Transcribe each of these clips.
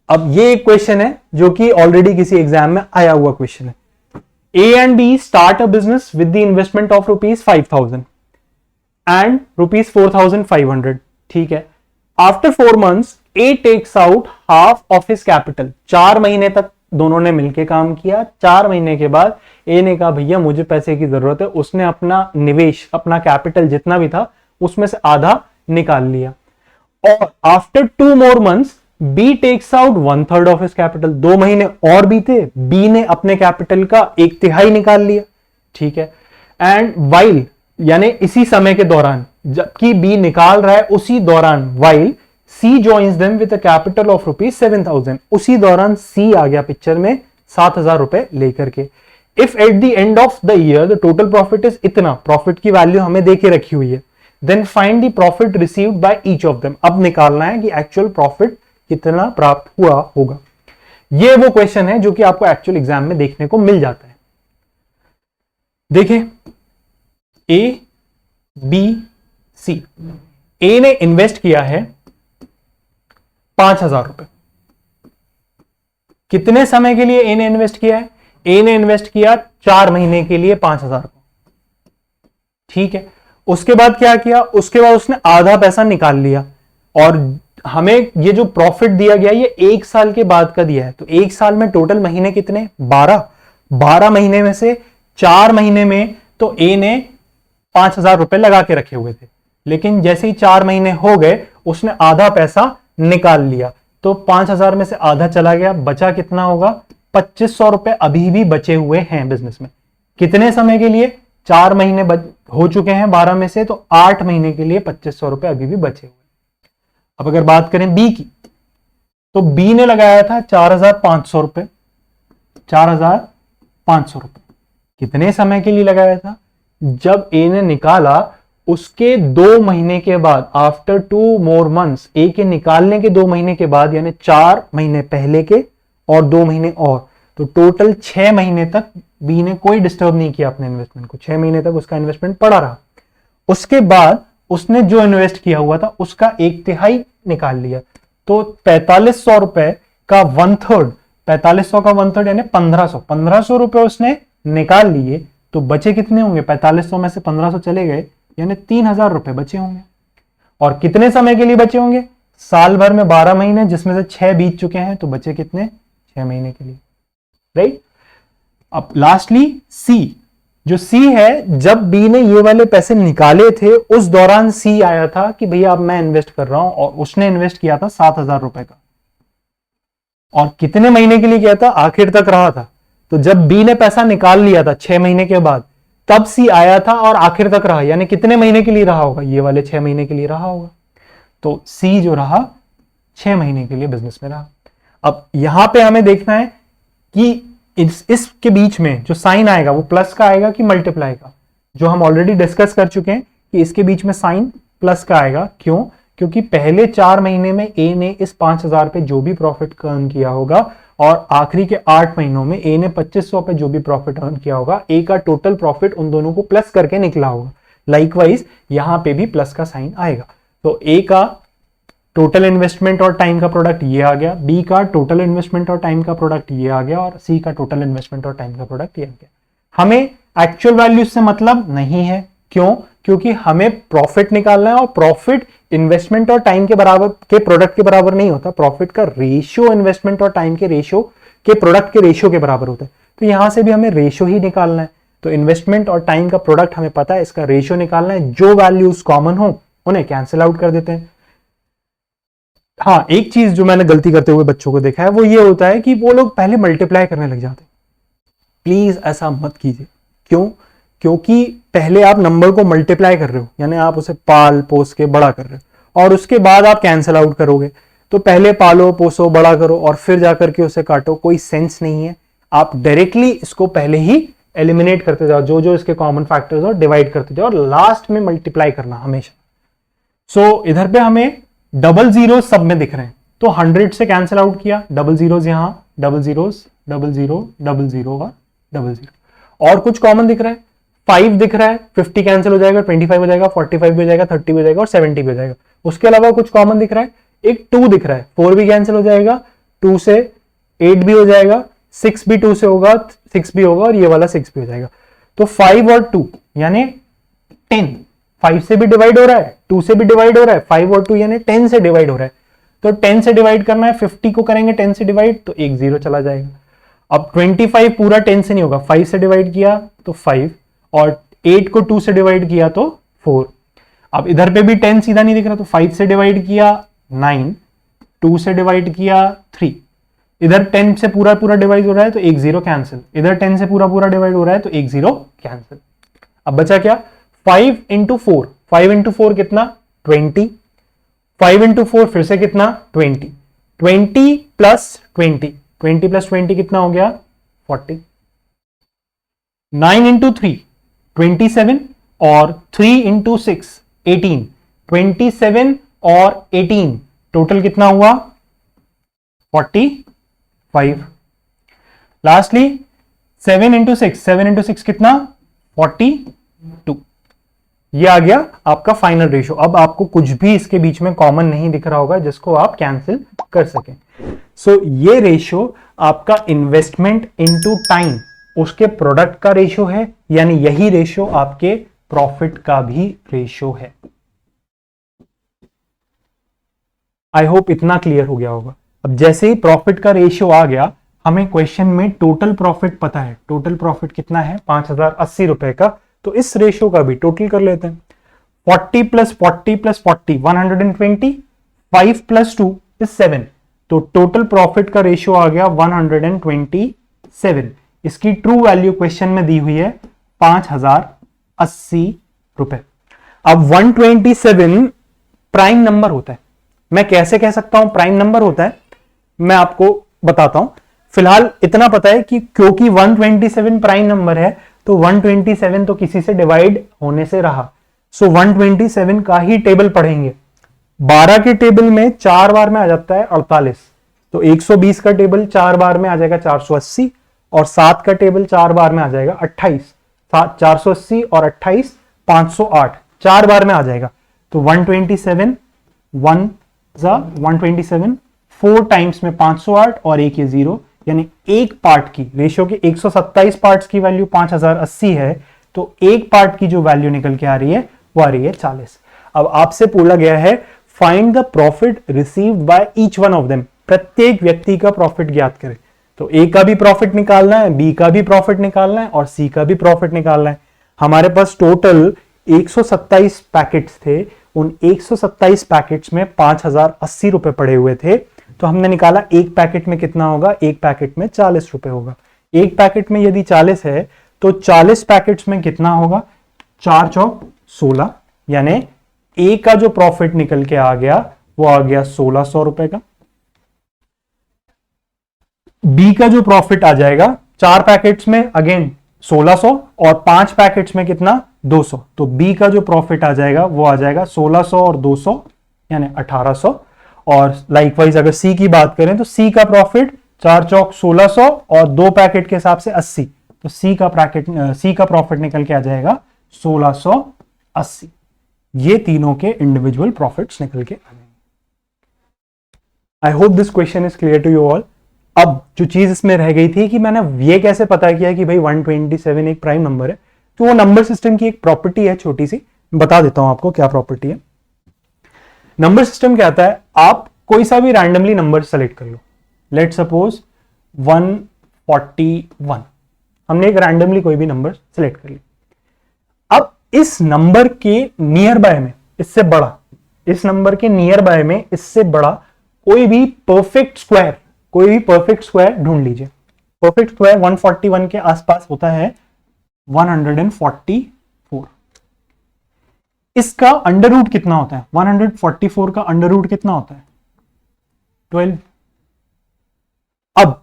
अब ये एक क्वेश्चन है जो कि ऑलरेडी किसी एग्जाम में आया हुआ क्वेश्चन है। A and B start a business with the investment of rupees 5,000 and rupees 4,500. ठीक है। After 4 months, A takes out half of his capital. 4 महीने तक दोनों ने मिलकर काम किया। 4 महीने के बाद A ने कहा भैया मुझे पैसे की जरूरत है। उसने अपना निवेश, अपना कैपिटल जितना भी था उसमें से आधा निकाल लिया। और after 2 more months B takes out 1/3 of his capital. 2 महीने और बीते, B ने अपने कैपिटल का 1/3 निकाल लिया। ठीक है। एंड वाइल, यानी इसी समय के दौरान, जबकि B निकाल रहा है उसी दौरान, while C joins them with a capital of rupees 7,000. उसी दौरान C आ गया पिक्चर में 7,000 रुपए लेकर के। If at the end of the year the total profit is इतना, प्रॉफिट की वैल्यू हमें दे के रखी हुई है, then find the profit received by each of them. अब निकालना है कि एक्चुअल प्रॉफिट कितना प्राप्त हुआ होगा। ये वो क्वेश्चन है जो कि आपको एक्चुअल एग्जाम में देखने को मिल जाता है। देखिए A, B, C। A ने इन्वेस्ट किया है 5,000 रुपए। कितने समय के लिए A ने इन्वेस्ट किया है? A ने इन्वेस्ट किया 4 महीने के लिए 5,000 को। ठीक है। उसके बाद क्या किया? उसके बाद उसने आधा पैसा निकाल लिया और हमें ये जो प्रॉफिट दिया गया ये 1 साल के बाद का दिया है। तो 1 साल में टोटल महीने कितने? 12 महीने में से 4 महीने में तो A ने 5,000 रुपए लगा के रखे हुए थे, लेकिन जैसे ही 4 महीने हो गए उसने आधा पैसा निकाल लिया। तो 5,000 में से आधा चला गया, बचा कितना होगा? 2,500 रुपए अभी भी बचे हुए हैं बिजनेस में। कितने समय के लिए? 4 महीने हो चुके हैं 12 में से, तो 8 महीने के लिए 2,500 रुपए अभी भी बचे हुए। अब अगर बात करें बी की, तो बी ने लगाया था 4,500 रुपए। 4,500 रुपए कितने समय के लिए लगाया था? जब ए ने निकाला उसके 2 महीने के बाद, आफ्टर 2 more months, ए के निकालने के 2 महीने के बाद, यानी 4 महीने पहले के और 2 महीने और, तो टोटल 6 महीने तक बी ने कोई डिस्टर्ब नहीं किया अपने इन्वेस्टमेंट को। 6 महीने तक उसका इन्वेस्टमेंट पड़ा रहा। उसके बाद उसने जो इन्वेस्ट किया हुआ था उसका 1/3 निकाल लिया। तो 4,500 रुपए का 1/3, 4,500 का 1/3 यानी 1,500 रुपए उसने निकाल लिए। तो बचे कितने होंगे? 4,500 में से 1,500 चले गए, यानी 3,000 रुपए बचे होंगे। और कितने समय के लिए बचे होंगे? साल भर में 12 महीने, जिसमें से 6 बीत चुके हैं, तो बचे कितने? 6 महीने के लिए, राइट। अब लास्टली सी, जो सी है, जब बी ने ये वाले पैसे निकाले थे उस दौरान सी आया था कि भैया अब मैं इन्वेस्ट कर रहा हूं, और उसने इन्वेस्ट किया था 7,000 रुपए का। और कितने महीने के लिए किया था? आखिर तक रहा था। तो जब बी ने पैसा निकाल लिया था 6 महीने के बाद, तब सी आया था और आखिर तक रहा, यानी कितने महीने के लिए रहा होगा? ये वाले 6 महीने के लिए रहा होगा। तो सी जो रहा 6 महीने के लिए बिजनेस में रहा। अब यहां पे हमें देखना है कि इसके बीच में जो साइन आएगा वो प्लस का आएगा कि मल्टीप्लाई का, जो हम ऑलरेडी डिस्कस कर चुके हैं कि इसके बीच में साइन प्लस का आएगा। क्यों? क्योंकि पहले 4 महीने में ए ने इस 5,000 पे जो भी प्रॉफिट अर्न किया होगा, और आखिरी के 8 महीनों में ए ने 2,500 पे जो भी प्रॉफिट अर्न किया होगा, ए का टोटल प्रॉफिट उन दोनों को प्लस करके निकला होगा। लाइकवाइज यहां पे भी प्लस का साइन आएगा। तो ए का टोटल इन्वेस्टमेंट और टाइम का प्रोडक्ट ये आ गया, बी का टोटल इन्वेस्टमेंट और टाइम का प्रोडक्ट ये आ गया, और सी का टोटल इन्वेस्टमेंट और टाइम का प्रोडक्ट ये आ गया। हमें एक्चुअल वैल्यू से मतलब नहीं है। क्यों? क्योंकि हमें प्रॉफिट निकालना है, और प्रॉफिट इन्वेस्टमेंट और टाइम के बराबर, के प्रोडक्ट के बराबर नहीं होता। प्रॉफिट का रेशियो इन्वेस्टमेंट और टाइम के रेशियो के प्रोडक्ट के रेशियो के बराबर होता है। तो यहां से भी हमें रेशियो ही निकालना है। तो इन्वेस्टमेंट और टाइम का प्रोडक्ट हमें पता है, इसका रेशियो निकालना है। जो वैल्यूज कॉमन हो उन्हें कैंसिल आउट कर देते हैं। हाँ, एक चीज जो मैंने गलती करते हुए बच्चों को देखा है वो ये होता है कि वो लोग पहले मल्टीप्लाई करने लग जाते हैं। प्लीज ऐसा मत कीजिए। क्यों? क्योंकि पहले आप नंबर को मल्टीप्लाई कर रहे हो, यानी आप उसे पाल पोस के बड़ा कर रहे हो, और उसके बाद आप कैंसिल आउट करोगे। तो पहले पालो पोसो बड़ा करो और फिर जाकर के उसे काटो, कोई सेंस नहीं है। आप डायरेक्टली इसको पहले ही एलिमिनेट करते जाओ, जो जो इसके कॉमन फैक्टर्स और डिवाइड करते जाओ, और लास्ट में मल्टीप्लाई करना हमेशा। सो इधर पे हमें डबल जीरो सब में दिख रहे हैं, तो 100 से कैंसिल आउट किया, डबल जीरोज यहां, double zeros, double zero, double zero व डबल जीरो। और कुछ कॉमन दिख रहा है, 5 दिख रहा है, 50 कैंसिल हो जाएगा, 25 हो जाएगा, 45 भी हो जाएगा, 30 भी हो जाएगा और 70 भी हो जाएगा। उसके अलावा कुछ कॉमन दिख रहा है, एक 2 दिख रहा है, 4 भी कैंसिल हो जाएगा, 2 से 8 भी हो जाएगा, 6 भी 2 से होगा, 6 भी होगा और ये वाला 6 भी हो जाएगा। तो 5 और 2 यानी 10, 5 से भी डिवाइड हो रहा है, 2 से भी डिवाइड हो रहा है, 5 और 2 यानी 10 से डिवाइड हो रहा है। तो 10 से डिवाइड करना है, 50 को करेंगे 10 से डिवाइड तो एक 0 चला जाएगा। अब 25 पूरा 10 से नहीं होगा, 5 से डिवाइड किया तो 5 और 8 को 2 से डिवाइड किया तो 4। अब इधर पे भी 10 सीधा नहीं दिख रहा तो 5 से डिवाइड किया 9, 2 से डिवाइड किया 3, इधर 10 से पूरा पूरा डिवाइड हो रहा है तो एक 0 कैंसिल, इधर 10 से पूरा पूरा डिवाइड हो रहा है तो एक 0 कैंसिल। अब बचा क्या, 5 इंटू 4, 5 इंटू 4 कितना 20, 5 इंटू 4 फिर से कितना 20, 20 प्लस 20, 20 प्लस 20 कितना हो गया 40, 9 इंटू 3 27 और 3 इंटू 6 18, 27 और 18 टोटल कितना हुआ 45। लास्टली 7 इंटू 6, 7 इंटू 6 कितना 42। ये आ गया आपका फाइनल रेशियो। अब आपको कुछ भी इसके बीच में कॉमन नहीं दिख रहा होगा जिसको आप कैंसिल कर सकें। सो ये रेशियो आपका इन्वेस्टमेंट इनटू टाइम उसके प्रोडक्ट का रेशियो है, यानी यही रेशियो आपके प्रॉफिट का भी रेशियो है। आई होप इतना क्लियर हो गया होगा। अब जैसे ही प्रॉफिट का रेशियो आ गया, हमें क्वेश्चन में टोटल प्रॉफिट पता है। टोटल प्रॉफिट कितना है 5080 रुपए का, तो इस रेशियो का भी टोटल कर लेते हैं। 40 प्लस 40 प्लस 40 120, 5 प्लस 2 इज 7, तो टोटल प्रॉफिट का रेशियो आ गया 127। इसकी ट्रू वैल्यू क्वेश्चन में दी हुई है 5080 रुपए। अब 127 प्राइम नंबर होता है। मैं कैसे कह सकता हूं प्राइम नंबर होता है, मैं आपको बताता हूं। फिलहाल इतना पता है कि क्योंकि 127 प्राइम नंबर है तो 127 तो किसी से डिवाइड होने से रहा, सो 127 का ही टेबल पढ़ेंगे। 12 के टेबल में 4 बार में आ जाता है 48, तो 120 का टेबल 4 बार में आ जाएगा 480 और 7 का टेबल 4 बार में आ जाएगा 28। 480 और 28 508 4 बार में आ जाएगा। तो 127 127 4 टाइम्स में 508 और एक ये 0, यानी एक पार्ट की रेशियो के 127 पार्ट्स की वैल्यू 5080 है, तो एक पार्ट की जो वैल्यू निकल के आ रही है वो आ रही है 40। अब आपसे पूछा गया है find the profit received by each one of them, प्रत्येक व्यक्ति का प्रॉफिट ज्ञात करें। तो ए का भी प्रॉफिट निकालना है, बी का भी प्रॉफिट निकालना है और सी का भी प्रॉफिट निकालना है। हमारे पास टोटल 127 पैकेट्स थे, उन 127 पैकेट्स में 5080 रुपए पड़े हुए थे, तो हमने निकाला एक पैकेट में कितना होगा, एक पैकेट में 40 रुपए होगा। एक पैकेट में यदि 40 है तो 40 पैकेट्स में कितना होगा, 4 चौक 16, यानी ए का जो प्रॉफिट निकल के आ गया वो आ गया 1600 रुपए का। बी का जो प्रॉफिट आ जाएगा 4 पैकेट्स में अगेन 1600 और 5 पैकेट्स में कितना 200, तो बी का जो प्रॉफिट आ जाएगा वो आ जाएगा 1600 और 200 यानी 1800। और लाइकवाइज अगर सी की बात करें तो सी का प्रॉफिट 4 चौक 1600 और 2 पैकेट के हिसाब से 80, तो सी का प्रॉफिट निकल के आ जाएगा 1680। ये तीनों के इंडिविजुअल प्रॉफिट्स निकल के आ जाएंगे। I hope this question is clear to you all. अब जो चीज इसमें रह गई थी कि मैंने ये कैसे पता किया कि भाई 127 एक प्राइम नंबर है, तो वो नंबर सिस्टम की एक प्रॉपर्टी है छोटी सी, बता देता हूं आपको क्या प्रॉपर्टी है। नंबर सिस्टम क्या आता है, आप कोई सा भी रैंडमली नंबर सेलेक्ट कर लो। लेट सपोज 141, हमने एक रैंडमली कोई भी नंबर सेलेक्ट कर लिया। अब इस नंबर के नियर बाय में इससे बड़ा, इस नंबर के नियर बाय में इससे बड़ा कोई भी परफेक्ट स्क्वायर ढूंढ लीजिए। परफेक्ट स्क्वायर 141 के आसपास होता है 144। इसका अंडर रूट कितना होता है, 144 का अंडर रूट कितना होता है 12। अब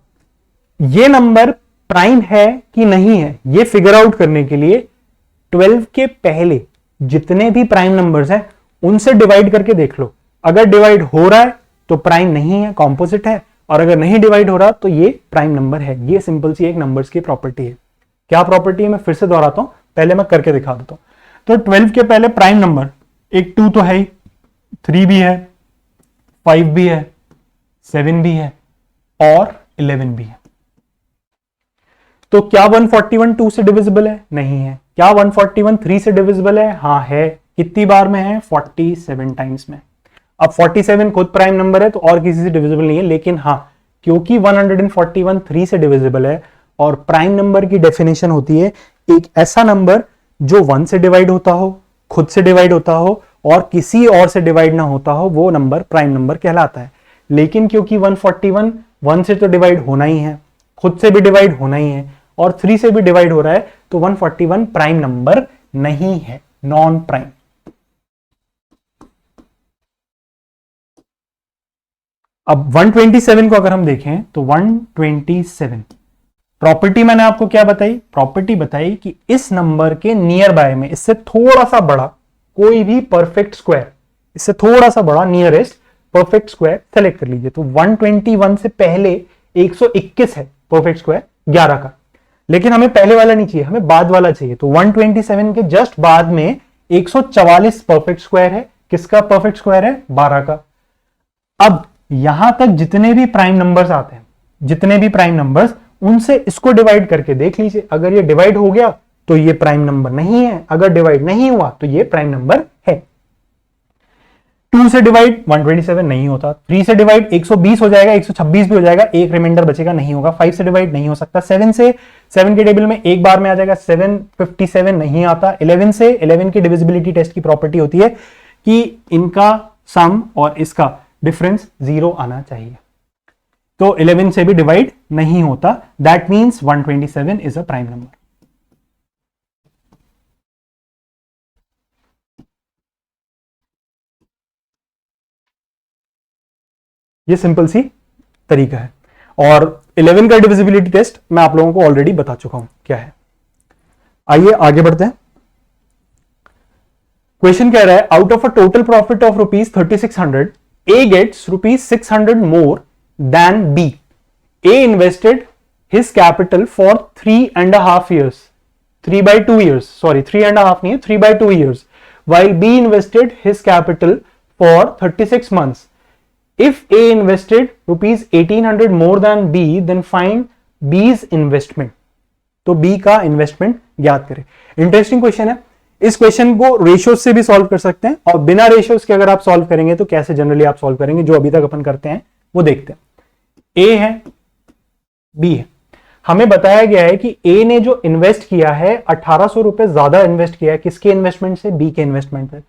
ये नंबर प्राइम है कि नहीं है ये फिगर आउट करने के लिए 12 के पहले जितने भी प्राइम नंबर्स हैं उनसे डिवाइड करके देख लो। अगर डिवाइड हो रहा है तो प्राइम नहीं है, कॉम्पोजिट है, और अगर नहीं डिवाइड हो रहा तो ये प्राइम नंबर है। ये सिंपल सी एक नंबर्स की प्रॉपर्टी है। क्या प्रॉपर्टी है मैं फिर से दोहराता हूं, पहले मैं करके दिखा देता हूं। तो 12 के पहले प्राइम नंबर एक 2 तो है ही, 3 भी है, 5 भी है, 7 भी है, और 11 भी है। तो क्या 141 2 से डिविजिबल है? नहीं है। क्या 141 3 से डिविजिबल है? हाँ है। कितनी बार में है? 47 टाइम्स में। अब 47 खुद प्राइम नंबर है तो और किसी से डिविजिबल नहीं है, लेकिन हाँ क्योंकि 141 3 से डिविजिबल है और प्राइम नंबर की डेफिनेशन होती है एक ऐसा नंबर जो 1 से डिवाइड होता हो, खुद से डिवाइड होता हो और किसी और से डिवाइड ना होता हो, वो नंबर प्राइम नंबर कहलाता है। लेकिन क्योंकि 141 1 से तो डिवाइड होना ही है, खुद से भी डिवाइड होना ही है और 3 से भी डिवाइड हो रहा है, तो 141 प्राइम नंबर नहीं है, नॉन प्राइम। अब 127 को अगर हम देखें तो 127 प्रॉपर्टी मैंने आपको क्या बताई? प्रॉपर्टी बताई कि इस नंबर के नियर बाय में इससे थोड़ा सा बड़ा कोई भी परफेक्ट स्क्वायर, इससे थोड़ा सा बड़ा नियरेस्ट परफेक्ट स्क्वायर सेलेक्ट कर लीजिए। तो 121 से पहले 121 है परफेक्ट स्क्वायर 11 का, लेकिन हमें पहले वाला नहीं चाहिए, हमें बाद वाला चाहिए। तो 127 के जस्ट बाद में 144 परफेक्ट स्क्वायर है। किसका परफेक्ट स्क्वायर है? 12 का। अब यहां तक जितने भी प्राइम नंबर्स आते हैं, जितने भी प्राइम नंबर्स, उनसे इसको डिवाइड करके देख लीजिए। अगर ये डिवाइड हो गया तो ये प्राइम नंबर नहीं है, अगर डिवाइड नहीं हुआ तो ये प्राइम नंबर है। 2 से डिवाइड 127 नहीं होता, 3 से डिवाइड 120 हो जाएगा, 126 भी हो जाएगा, एक रिमाइंडर बचेगा, नहीं होगा। 5 से डिवाइड नहीं हो सकता, 7 से 7 के टेबल में एक बार में आ जाएगा, 757 नहीं आता। 11 से 11 की डिविजिबिलिटी टेस्ट की प्रॉपर्टी होती है कि इनका सम और इसका डिफरेंस 0 आना चाहिए, तो 11 से भी डिवाइड नहीं होता। That means 127 is a prime number. ये सिंपल सी तरीका है और 11 का डिविजिबिलिटी टेस्ट मैं आप लोगों को ऑलरेडी बता चुका हूं क्या है। आइए आगे बढ़ते हैं। क्वेश्चन कह रहा है out of a total profit of ₹3600 A gets ₹600 more than B. A invested his capital for 3.5 years. 3/2 years. Sorry, 3.5 नहीं है, 3/2 years. While B invested his capital for 36 months. If A invested ₹1800 more than B, then find B's investment. तो B का investment ज्ञात करें। Interesting question है। इस question को ratios से भी सॉल्व कर सकते हैं और बिना रेशियोज के अगर आप सॉल्व करेंगे तो कैसे जनरली आप सॉल्व करेंगे, जो अभी तक अपन करते हैं वो देखते हैं। ए है, बी है। हमें बताया गया है कि ए ने जो इन्वेस्ट किया है 1800 रुपए ज्यादा इन्वेस्ट किया है, किसके इन्वेस्टमेंट से? बी के इन्वेस्टमेंट से।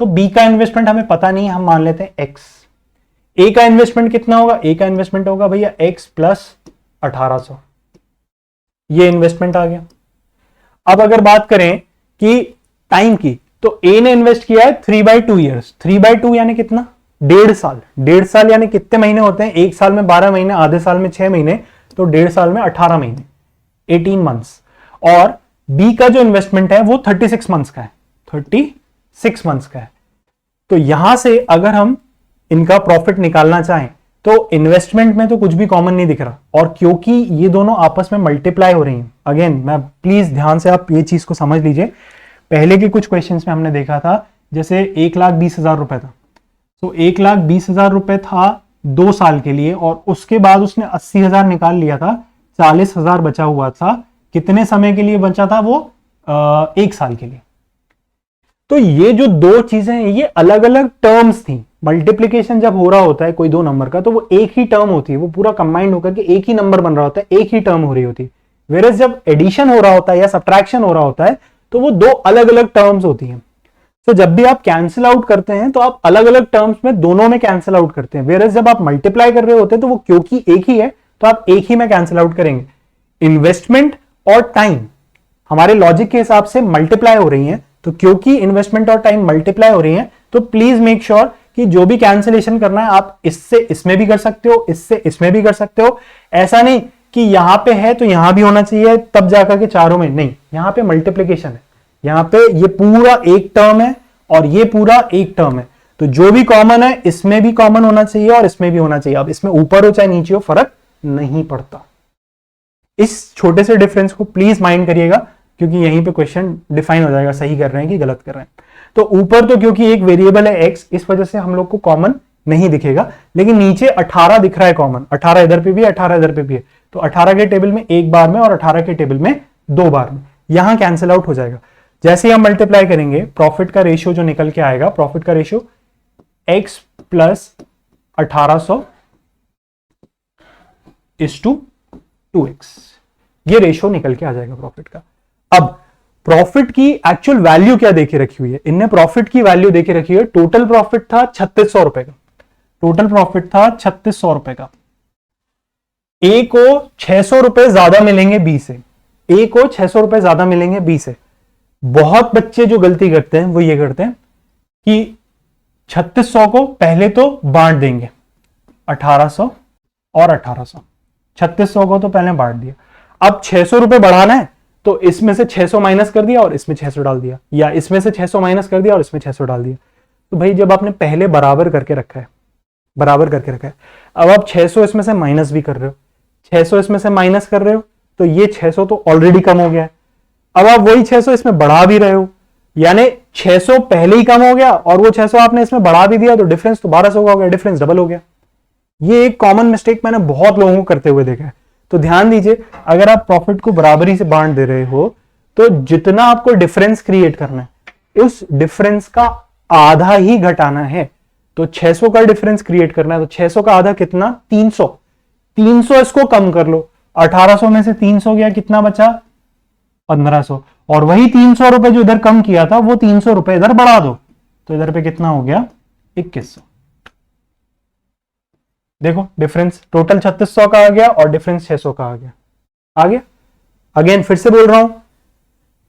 तो बी का इन्वेस्टमेंट हमें पता नहीं है, हम मान लेते हैं एक्स। ए का इन्वेस्टमेंट कितना होगा? ए का इन्वेस्टमेंट होगा भैया एक्स प्लस 1800, ये इन्वेस्टमेंट आ गया। अब अगर बात करें कि टाइम की, तो ए ने इन्वेस्ट किया है 3/2 ईयर्स। 3/2 यानी कितना? 1.5 साल। 1.5 साल यानी कितने महीने होते हैं? एक साल में 12 महीने, आधे साल में 6 महीने, तो 1.5 साल में 18 महीने, 18 मंथ्स। और बी का जो इन्वेस्टमेंट है वो 36 मंथ्स का है, 36 मंथ्स का है। तो यहां से अगर हम इनका प्रॉफिट निकालना चाहें तो इन्वेस्टमेंट में तो कुछ भी कॉमन नहीं दिख रहा, और क्योंकि ये दोनों आपस में मल्टीप्लाई हो रही हैं, अगेन मैं प्लीज ध्यान से आप ये चीज को समझ लीजिए। पहले के कुछ क्वेश्चंस में हमने देखा था, जैसे 1,20,000 रुपए था, तो 1,20,000 रुपए था 2 साल के लिए और उसके बाद उसने 80,000 निकाल लिया था, 40,000 बचा हुआ था। कितने समय के लिए बचा था वो? 1 साल के लिए। तो ये जो दो चीजें हैं ये अलग अलग टर्म्स थी। मल्टीप्लीकेशन जब हो रहा होता है कोई दो नंबर का तो वो एक ही टर्म होती है, वो पूरा कंबाइंड होकर के एक ही नंबर बन रहा होता है, एक ही टर्म हो रही होती है। वेरस जब एडिशन हो रहा होता है या सब्ट्रैक्शन हो रहा होता है तो वो दो अलग अलग टर्म्स होती हैं। तो जब भी आप कैंसिल आउट करते हैं तो आप अलग अलग टर्म्स में दोनों में कैंसिल आउट करते हैं। वेरस जब आप मल्टीप्लाई कर रहे होते हैं तो वो क्योंकि एक ही है तो आप एक ही में कैंसिल आउट करेंगे। इन्वेस्टमेंट और टाइम हमारे लॉजिक के हिसाब से मल्टीप्लाई हो रही हैं, तो क्योंकि इन्वेस्टमेंट और टाइम मल्टीप्लाई हो रही हैं तो प्लीज मेक श्योर कि जो भी कैंसिलेशन करना है आप इससे इसमें भी कर सकते हो, इससे इसमें भी कर सकते हो। ऐसा नहीं कि यहां पे है तो यहां भी होना चाहिए तब जाकर के चारों में, नहीं, यहां पे मल्टीप्लीकेशन है, यहां पे ये पूरा एक टर्म है और ये पूरा एक टर्म है, तो जो भी कॉमन है इसमें भी कॉमन होना चाहिए और इसमें भी होना चाहिए। अब इसमें ऊपर हो चाहे नीचे हो फर्क नहीं पड़ता। इस छोटे से डिफरेंस को प्लीज माइंड करिएगा क्योंकि यहीं पे क्वेश्चन डिफाइन हो जाएगा सही कर रहे हैं कि गलत कर रहे हैं। तो ऊपर तो क्योंकि एक वेरिएबल है एक्स, इस वजह से हम लोग को कॉमन नहीं दिखेगा, लेकिन नीचे 18 दिख रहा है कॉमन, 18 इधर पे भी है, 18 इधर पे भी है, तो 18 के टेबल में एक बार में और 18 के टेबल में 2 बार में, यहां कैंसिल आउट हो जाएगा। जैसे ही हम मल्टीप्लाई करेंगे, प्रॉफिट का रेशियो जो निकल के आएगा, प्रॉफिट का ratio x plus 1800 is to 2x, ये रेशियो निकल के आ जाएगा प्रॉफिट का। अब प्रॉफिट की एक्चुअल वैल्यू क्या देके रखी हुई है, इनने प्रॉफिट की वैल्यू देके रखी है, टोटल प्रॉफिट था 3600 रुपए का, टोटल प्रॉफिट था 3600 रुपए का। ए को 600 रुपए ज्यादा मिलेंगे बी से, ए को 600 रुपए ज्यादा मिलेंगे बी से। बहुत बच्चे जो गलती करते हैं वो ये करते हैं कि 3600 को पहले तो बांट देंगे, 1800 और 1800, 3600 को तो पहले बांट दिया, अब 600 रुपए बढ़ाना है तो इसमें से 600 माइनस कर दिया और इसमें 600 डाल दिया, या इसमें से 600 माइनस कर दिया और इसमें 600 डाल दिया। तो भाई जब आपने पहले बराबर करके रखा है, बराबर करके रखा है, अब आप 600 इसमें से माइनस भी कर रहे हो, 600 इसमें से माइनस कर रहे हो, तो ये 600 तो ऑलरेडी कम हो गया है। अब आप वही 600 इसमें बढ़ा भी रहे हो, यानी 600 पहले ही कम हो गया और वो 600 आपने इसमें बढ़ा भी दिया, तो डिफरेंस तो 1200 का हो गया, डिफरेंस डबल हो गया। ये एक कॉमन मिस्टेक मैंने बहुत लोगों को करते हुए देखा है। तो ध्यान दीजिए, अगर आप प्रॉफिट को बराबरी से बांट दे रहे हो तो जितना आपको डिफरेंस क्रिएट करना है, उस डिफरेंस का आधा ही घटाना है। तो 600 का डिफरेंस क्रिएट करना है, तो 600 का आधा कितना, 300, 300 इसको कम कर लो, 1800 में से 300 गया, कितना बचा, 1500, और वही 300 रुपए जो इधर कम किया था वो 300 रुपए इधर बढ़ा दो, तो इधर पे कितना हो गया, 2100। देखो डिफरेंस टोटल 3600 का आ गया और डिफरेंस 600 का आ गया। अगेन फिर से बोल रहा हूं,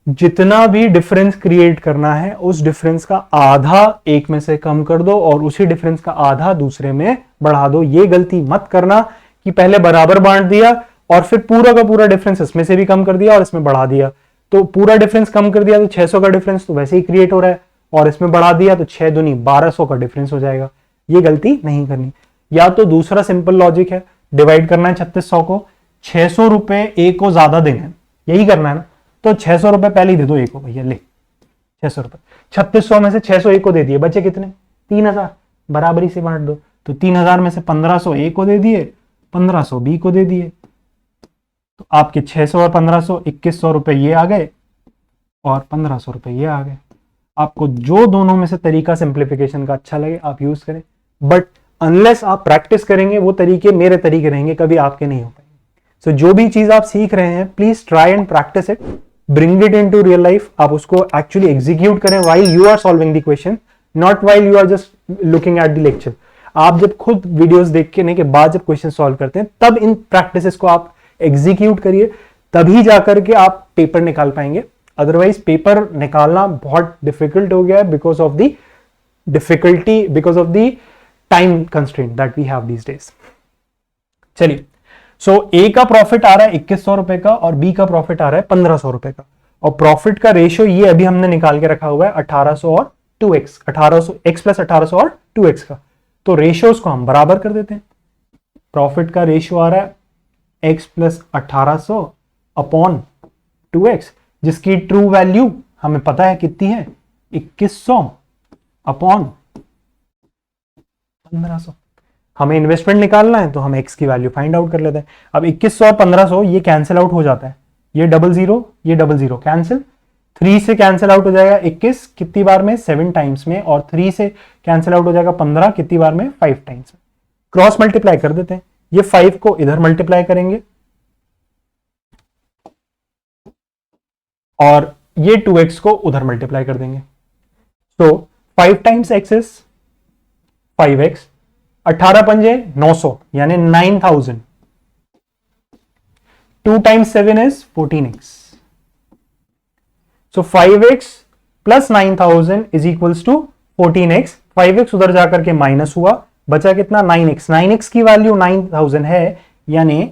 जितना भी डिफरेंस क्रिएट करना है उस डिफरेंस का आधा एक में से कम कर दो और उसी डिफरेंस का आधा दूसरे में बढ़ा दो। ये गलती मत करना कि पहले बराबर बांट दिया और फिर पूरा का पूरा डिफरेंस इसमें से भी कम कर दिया और इसमें बढ़ा दिया, तो पूरा डिफरेंस कम कर दिया तो 600 का डिफरेंस तो वैसे ही क्रिएट हो रहा है, और इसमें बढ़ा दिया तो 6 दूनी 1200 का डिफरेंस हो जाएगा। ये गलती नहीं करनी। या तो दूसरा सिंपल लॉजिक है, डिवाइड करना है 3600 को, 600 रुपए ए को ज्यादा देना है, यही करना है ना, तो 600 रुपए पहले ही दे दो ए को, भैया ले 600 रुपए, 3600 में से 600 ए को दे दिए, बचे कितने, 3000, बराबरी से बांट दो, तो 3000 में से 1500 ए को दे दिए, 1500 बी को दे दिए, तो आपके 600 और 1500 2100 रुपए ये आ गए और 1500 रुपए ये आ गए। आपको जो दोनों में से तरीका सिंप्लीफिकेशन का अच्छा लगे आप यूज करें, बट अनलेस आप प्रैक्टिस करेंगे वो तरीके मेरे तरीके रहेंगे, कभी आपके नहीं हो पाएंगे। सो जो भी चीज आप सीख रहे हैं please try and practise it, bring it into real life. आप उसको एक्चुअली एग्जीक्यूट करें while you are solving the question, not while you are just looking at the lecture. आप जब खुद वीडियोस देखने के बाद जब क्वेश्चन सॉल्व करते हैं तब इन प्रैक्टिसेस को आप एग्जीक्यूट करिए, तभी जाकर के आप पेपर निकाल पाएंगे। अदरवाइज पेपर निकालना बहुत डिफिकल्ट हो गया है because of the difficulty, because of the time constraint that we have these days. चलिए, सो ए का प्रॉफिट आ रहा है 2100 रुपए का और बी का प्रॉफिट आ रहा है 1500 रुपए का, और प्रॉफिट का रेशियो ये अभी हमने निकाल के रखा हुआ है 1800 और 2x, 1800 x प्लस 1800 और 2x का। तो रेशियोज को हम बराबर कर देते हैं। प्रॉफिट का रेशियो आ रहा है x प्लस 1800 अपॉन 2x, जिसकी ट्रू वैल्यू हमें पता है कितनी है, 2100 अपॉन 1500। हमें इन्वेस्टमेंट निकालना है तो हम x की वैल्यू फाइंड आउट कर लेते हैं। अब 2100 और 1500 ये कैंसिल आउट हो जाता है, ये 00 ये 00 कैंसिल, 3 से कैंसिल आउट हो जाएगा 21 कितनी बार में, 7 टाइम्स में, और 3 से कैंसिल आउट हो जाएगा 15 कितनी बार में, 5 टाइम्स में। क्रॉस मल्टीप्लाई कर देते हैं, ये 5 को इधर मल्टीप्लाई करेंगे और ये 2x को उधर मल्टीप्लाई कर देंगे। तो 5 टाइम्स x इज 5x, 18 पंजे 900 यानी 9000, 2 times 7 is 14x। So 5x plus 9000 is equals to 14x। 5x उधर जाकर के माइनस हुआ, बचा कितना, 9x। 9x की वैल्यू 9000 है, यानी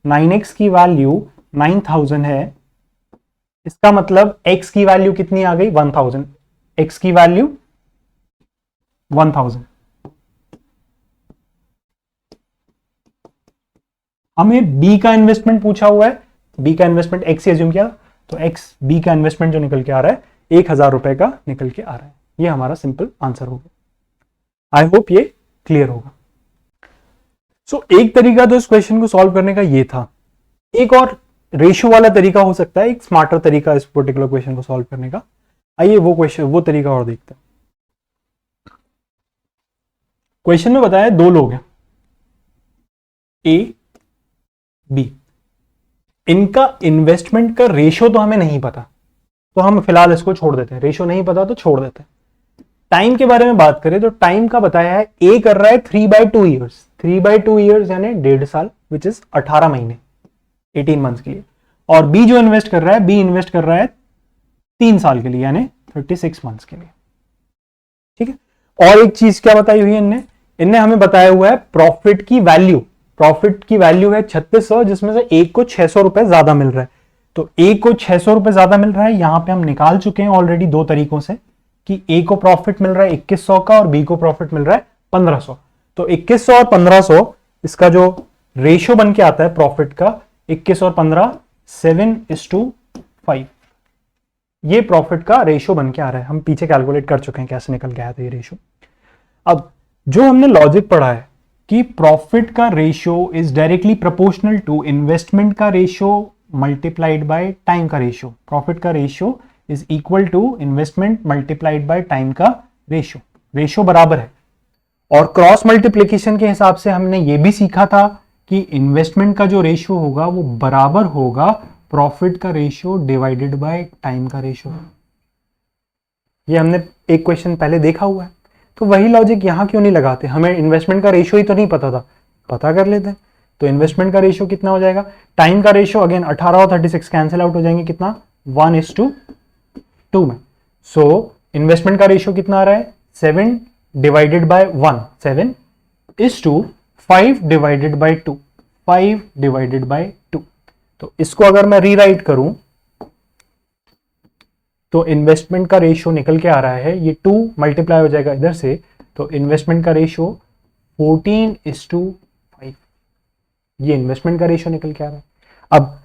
9x की वैल्यू 9000 है, इसका मतलब x की वैल्यू कितनी आ गई, 1000। x की वैल्यू 1000। हमें b का इन्वेस्टमेंट पूछा हुआ है, b का इन्वेस्टमेंट x से एज्यूम किया, तो x b का इन्वेस्टमेंट जो निकल के आ रहा है 1000 रुपए का निकल के आ रहा है। ये हमारा सिंपल आंसर हो गया। आई होप ये क्लियर होगा। एक तरीका तो इस क्वेश्चन को सॉल्व करने का ये था। एक और रेशियो वाला तरीका हो सकता है, एक स्मार्टर तरीका इस पर्टिकुलर क्वेश्चन को सॉल्व करने का। आइए वो तरीका और देखते हैं। क्वेश्चन में बताया दो लोग हैं, ए बी। इनका इन्वेस्टमेंट का रेशियो तो हमें नहीं पता, तो हम फिलहाल इसको छोड़ देते हैं। रेशियो नहीं पता तो छोड़ देते हैं। टाइम के बारे में बात करें तो टाइम का बताया है, ए कर रहा है 3/2 ईयर्स। 3/2 ईयर्स यानी 1.5 साल, विच इज 18 महीने, 18 मंथ्स के लिए। और बी जो इन्वेस्ट कर रहा है, बी इन्वेस्ट कर रहा है 3 साल के लिए यानी 36 मंथ्स के लिए। ठीक है। और एक चीज क्या बताई हुई है इनने हमें बताया हुआ है प्रॉफिट की वैल्यू। प्रॉफिट की वैल्यू है 3600, जिसमें से एक को 600 रुपए ज्यादा मिल रहा है। तो ए को 600 रुपए ज्यादा मिल रहा है, यहां पे हम निकाल चुके हैं ऑलरेडी दो तरीकों से कि ए को प्रॉफिट मिल रहा है 2100 का और बी को प्रॉफिट मिल रहा है 1500। तो 2100 और 1500 इसका जो रेशियो बन के आता है प्रॉफिट का, 21 और 15 7:5, ये प्रॉफिट का रेशियो बन के आ रहा है। हम पीछे कैलकुलेट कर चुके हैं कैसे निकल के आया था ये रेशियो। अब जो हमने लॉजिक पढ़ा है कि प्रॉफिट का ratio is directly proportional to investment का रेशियो मल्टीप्लाइड बाय टाइम का रेशियो। प्रॉफिट का ratio is equal to investment multiplied by time का रेशियो। रेशियो बराबर है। और क्रॉस मल्टीप्लीकेशन के हिसाब से हमने ये भी सीखा था कि इन्वेस्टमेंट का जो रेशियो होगा वो बराबर होगा प्रॉफिट का रेशियो डिवाइडेड बाय टाइम का रेशियो। ये हमने एक क्वेश्चन पहले देखा हुआ है। तो वही लॉजिक यहां क्यों नहीं लगाते? हमें इन्वेस्टमेंट का रेशियो ही तो नहीं पता था, पता कर लेते हैं। तो इन्वेस्टमेंट का रेशियो कितना हो जाएगा? टाइम का रेशियो अगेन 18 और 36 कैंसिल आउट हो जाएंगे, कितना 1:2 में। सो इन्वेस्टमेंट का रेशियो कितना आ रहा है? 7 divided by 1, 7:5 divided by 2, 5 divided by 2। तो इसको अगर मैं रीराइट करूं तो इन्वेस्टमेंट का रेशियो निकल के आ रहा है, ये 2 मल्टीप्लाई हो जाएगा इधर से, तो इन्वेस्टमेंट का रेशियो 14:5, ये इन्वेस्टमेंट का रेशियो निकल के आ रहा है। अब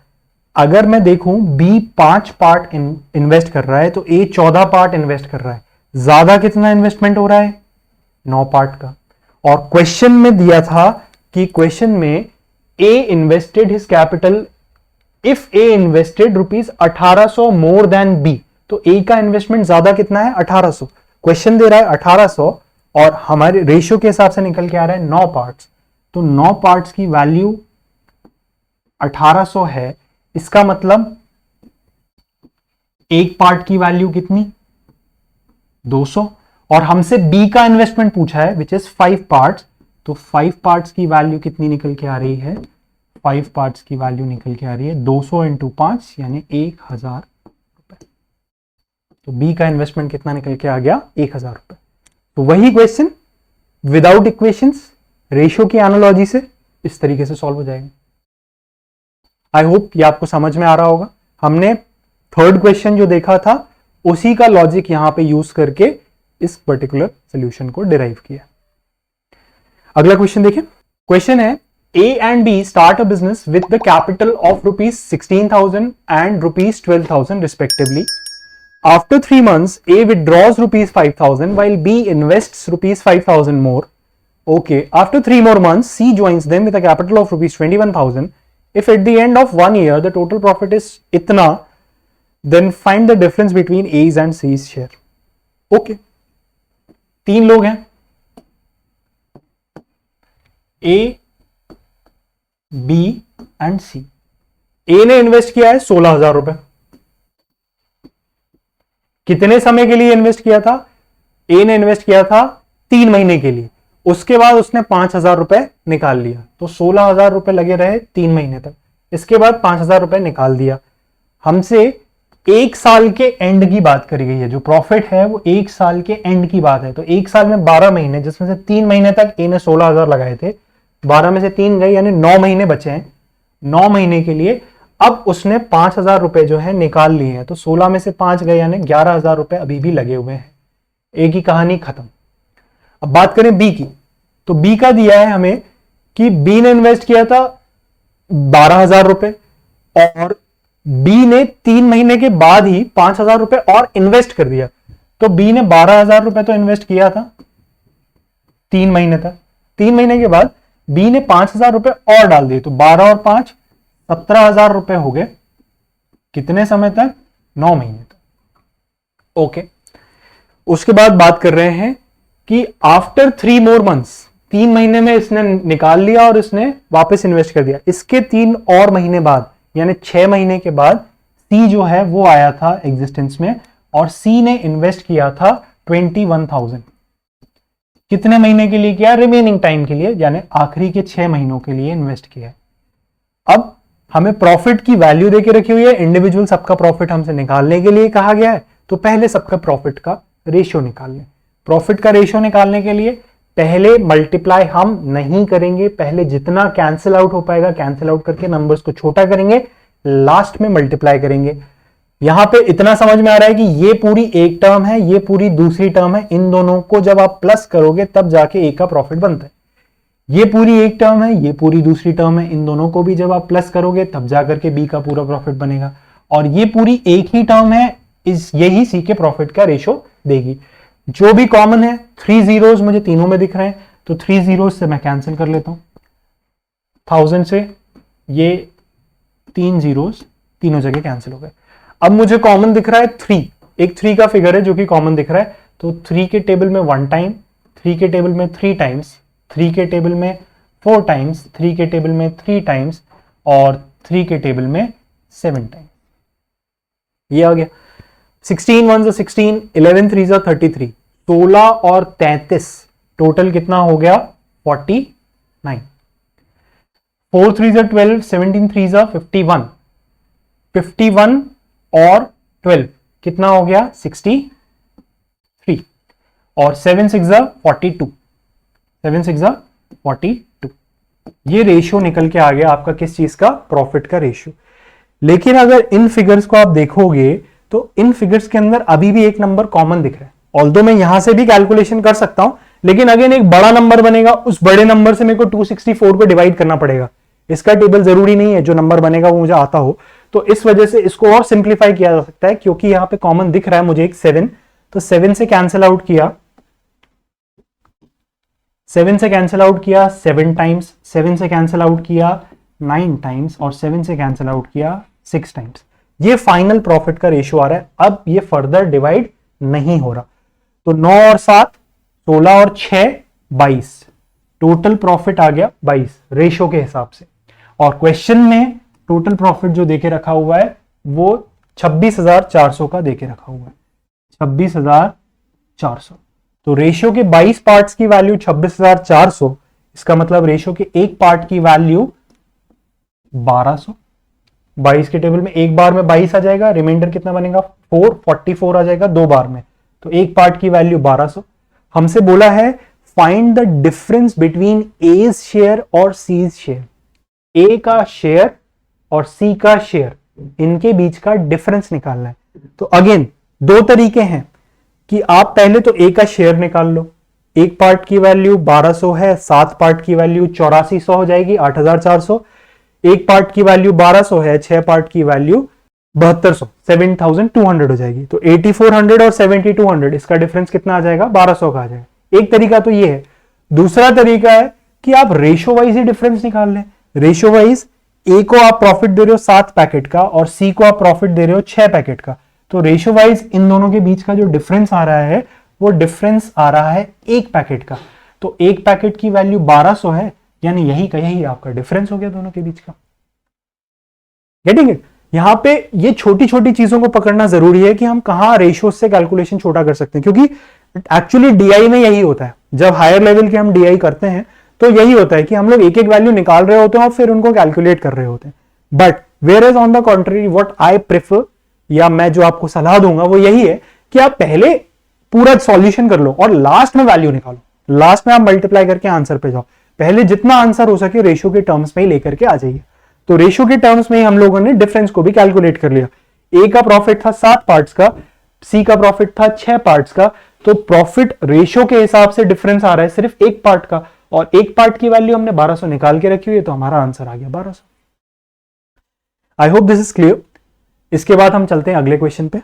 अगर मैं देखूं बी 5 पार्ट इन्वेस्ट कर रहा है तो ए 14 पार्ट इन्वेस्ट कर रहा है, ज्यादा कितना इन्वेस्टमेंट हो रहा है? 9 पार्ट का। और क्वेश्चन में दिया था कि क्वेश्चन में A invested his capital if A invested ₹1800 more than B. तो ए का इन्वेस्टमेंट ज्यादा कितना है? 1800। क्वेश्चन दे रहा है 1800 और हमारे रेशियो के हिसाब से निकल के आ रहा है 9 पार्ट्स। तो 9 पार्ट्स की वैल्यू 1800 है। इसका मतलब एक पार्ट की वैल्यू कितनी? 200। और हमसे बी का इन्वेस्टमेंट पूछा है विच इज 5 पार्ट्स। तो 5 पार्ट्स की वैल्यू कितनी निकल के आ रही है? 5 पार्ट्स की वैल्यू निकल के आ रही है 200 × 5 यानी 1000 रुपए। तो बी का इन्वेस्टमेंट कितना निकल के आ गया? 1000 रुपए। तो वही क्वेश्चन विदाउट इक्वेशंस, रेशियो की एनालॉजी से इस तरीके से सॉल्व हो जाएगा। आई होप ये आपको समझ में आ रहा होगा। हमने थर्ड क्वेश्चन जो देखा था उसी का लॉजिक यहां पे यूज करके इस पर्टिकुलर सोल्यूशन को डिराइव किया। अगला क्वेश्चन देखिए। क्वेश्चन है A and B start a business with the capital of ₹16,000 and ₹12,000 respectively. After 3 months, A withdraws ₹5,000 while B invests ₹5,000 more. Okay, after 3 more months, C joins them with a capital of ₹21,000. If at the end of 1 year the total profit is itna, then find the difference between A's and C's share. Okay, 3 लोग हैं, A, B and C। ए ने invest किया है 16,000 रुपए। कितने समय के लिए इन्वेस्ट किया था? ए ने इन्वेस्ट किया था 3 महीने के लिए। उसके बाद उसने 5,000 रुपए निकाल लिया, तो 16,000 रुपए लगे रहे 3 महीने तक। इसके बाद 5,000 रुपए निकाल दिया। हमसे 1 साल के एंड की बात करी गई है। जो प्रॉफिट है वो 1 साल के एंड की बात है। तो 1 साल में 12 महीने, जिसमें से 3 महीने तक ए ने 16,000 लगाए थे, 12 में से 3 गए यानी 9 महीने बचे हैं। 9 महीने के लिए अब उसने 5,000 रुपए जो है निकाल लिए हैं। तो 16 में से 5 गए यानी 11,000 रुपए अभी भी लगे हुए हैं। ए की कहानी खत्म। अब बात करें बी की, तो बी का दिया है हमें कि बी ने इन्वेस्ट किया था 12,000 रुपए और बी ने 3 महीने के बाद ही 5,000 रुपए और इन्वेस्ट कर दिया। तो बी ने 12,000 रुपए तो इन्वेस्ट किया था 3 महीने तक, 3 महीने के बाद बी ने 5,000 रुपए और डाल दिए, तो 12 और 5 17,000 रुपए हो गए। कितने समय तक? 9 महीने तक। ओके, उसके बाद बात कर रहे हैं कि आफ्टर 3 मोर मंथ्स, 3 महीने में इसने निकाल लिया और इसने वापस इन्वेस्ट कर दिया। इसके 3 और महीने बाद यानी 6 महीने के बाद सी जो है वो आया था एग्जिस्टेंस में, और सी ने इन्वेस्ट किया था 21,000। कितने महीने के लिए किया? रिमेनिंग टाइम के लिए, यानी आखिरी के 6 महीनों के लिए इन्वेस्ट किया। अब हमें प्रॉफिट की वैल्यू देके रखी हुई है, इंडिविजुअल सबका प्रॉफिट हमसे निकालने के लिए कहा गया है, तो पहले सबका प्रॉफिट का रेशियो निकाल लें। प्रॉफिट का रेशियो निकालने के लिए पहले मल्टीप्लाई हम नहीं करेंगे, पहले जितना कैंसिल आउट हो पाएगा कैंसिल आउट करके नंबर्स को छोटा करेंगे, लास्ट में मल्टीप्लाई करेंगे। यहां पे इतना समझ में आ रहा है कि ये पूरी एक टर्म है, ये पूरी दूसरी टर्म है, इन दोनों को जब आप प्लस करोगे तब जाके ए का प्रॉफिट बनता है। ये पूरी एक टर्म है, ये पूरी दूसरी टर्म है, इन दोनों को भी जब आप प्लस करोगे तब जाकर के बी का पूरा प्रॉफिट बनेगा। और ये पूरी एक ही टर्म है, यही सी के प्रॉफिट का रेशो देगी। जो भी कॉमन है, 3 जीरोस मुझे तीनों में दिख रहे हैं, तो 3 जीरोस से मैं कैंसिल कर लेता हूं। 1000 से ये 3 जीरोस तीनों जगह कैंसिल हो गए। अब मुझे कॉमन दिख रहा है 3, एक 3 का फिगर है जो कि कॉमन दिख रहा है, तो 3 के टेबल में 1 टाइम, 3 के टेबल में 3 टाइम्स, 3 के टेबल में 4 टाइम्स, 3 के टेबल में 3 टाइम्स और 3 के टेबल में 7 टाइम्स। ये आ गया। 16 1 से 16, 11 3 से 33, 16 और 33 टोटल कितना हो गया? 49। 4 3 से 12, 17 3 से 51, 51 और 12 कितना हो गया? 63, और 7 6 जा 42, 7 6 जा 42। ये रेशियो निकल के आ गया आपका किस चीज का? प्रॉफिट का रेशियो। लेकिन अगर इन फिगर्स को आप देखोगे तो इन फिगर्स के अंदर अभी भी एक नंबर कॉमन दिख रहा है। ऑल्दो मैं यहां से भी कैलकुलेशन कर सकता हूं, लेकिन अगेन एक बड़ा नंबर बनेगा, उस बड़े नंबर से मेरे को 264 को डिवाइड करना पड़ेगा। इसका टेबल जरूरी नहीं है जो नंबर बनेगा वो मुझे आता हो, तो इस वजह से इसको और सिंप्लीफाई किया जा सकता है। क्योंकि यहां पे कॉमन दिख रहा है मुझे एक 7, तो 7 से कैंसिल आउट किया, 7 से कैंसिल आउट किया 7 टाइम्स, 7 से कैंसिल आउट किया 9 टाइम्स और 7 से कैंसिल आउट किया 6 टाइम्स। ये फाइनल प्रॉफिट का रेशियो आ रहा है। अब ये फर्दर डिवाइड नहीं हो रहा, तो 9 और 7 16 और 6 22, टोटल प्रॉफिट आ गया 22 रेशियो के हिसाब से। और क्वेश्चन में टोटल प्रॉफिट जो देके रखा हुआ है वो 26,400 का देके रखा हुआ है, 26,400। तो रेशियो के 22 पार्ट्स की वैल्यू 26,400, इसका मतलब रेशियो के एक पार्ट की वैल्यू 1200। 22 के टेबल में एक बार में 22 आ जाएगा, रिमाइंडर कितना बनेगा? 44 आ जाएगा 2 बार में, तो एक पार्ट की वैल्यू 1200। हमसे बोला है find the difference between A's share और सीज शेयर। ए का शेयर और सी का शेयर, इनके बीच का डिफरेंस निकालना है। तो अगेन 2 तरीके हैं कि आप पहले तो ए का शेयर निकाल लो। एक पार्ट की वैल्यू 1200 है, 7 पार्ट की वैल्यू 8400 हो जाएगी, 8400। एक पार्ट की वैल्यू 1200 है, 6 पार्ट की वैल्यू 7200, 7200 हो जाएगी। तो 8400 और 7200 इसका डिफरेंस कितना आ जाएगा? 1200 का आ जाएगा। एक तरीका तो ये है। दूसरा तरीका है कि आप रेशो वाइज ही डिफरेंस निकाल लें। रेशो वाइज ए को आप प्रॉफिट दे रहे हो 7 पैकेट का और सी को आप प्रॉफिट दे रहे हो 6 पैकेट का, तो रेशो वाइज इन दोनों के बीच का जो डिफरेंस आ रहा है वो डिफरेंस आ रहा है 1 पैकेट का। तो 1 पैकेट की वैल्यू 1200 है, यानी यही का यही आपका डिफरेंस हो गया दोनों के बीच का। Getting it? यहां पे ये छोटी छोटी चीजों को पकड़ना जरूरी है कि हम कहां रेशियो से कैलकुलेशन छोटा कर सकते हैं, क्योंकि एक्चुअली डीआई में यही होता है। जब हायर लेवल के हम डीआई करते हैं तो यही होता है कि हम लोग एक एक वैल्यू निकाल रहे होते हैं और फिर उनको कैलकुलेट कर रहे होते हैं। But where is on the contrary what I prefer, या मैं जो आपको सलाह दूंगा वो यही है कि आप पहले पूरा सॉल्यूशन कर लो और लास्ट में वैल्यू निकालो। लास्ट में आप मल्टीप्लाई करके आंसर पे जाओ। पहले जितना आंसर हो सके रेशियो के टर्म्स में ही लेकर के आ जाइए। तो रेशियो के टर्म्स में ही हम लोगों ने डिफरेंस को भी कैलकुलेट कर लिया। ए का प्रॉफिट था 7 पार्ट्स का, सी का प्रॉफिट था 6 पार्ट्स का, तो प्रॉफिट रेशियो के हिसाब से डिफरेंस आ रहा है सिर्फ 1 पार्ट का, और 1 पार्ट की वैल्यू हमने 1200 निकाल के रखी हुई है, तो हमारा आंसर आ गया 1200। आई होप दिस इज क्लियर। इसके बाद हम चलते हैं अगले क्वेश्चन पे।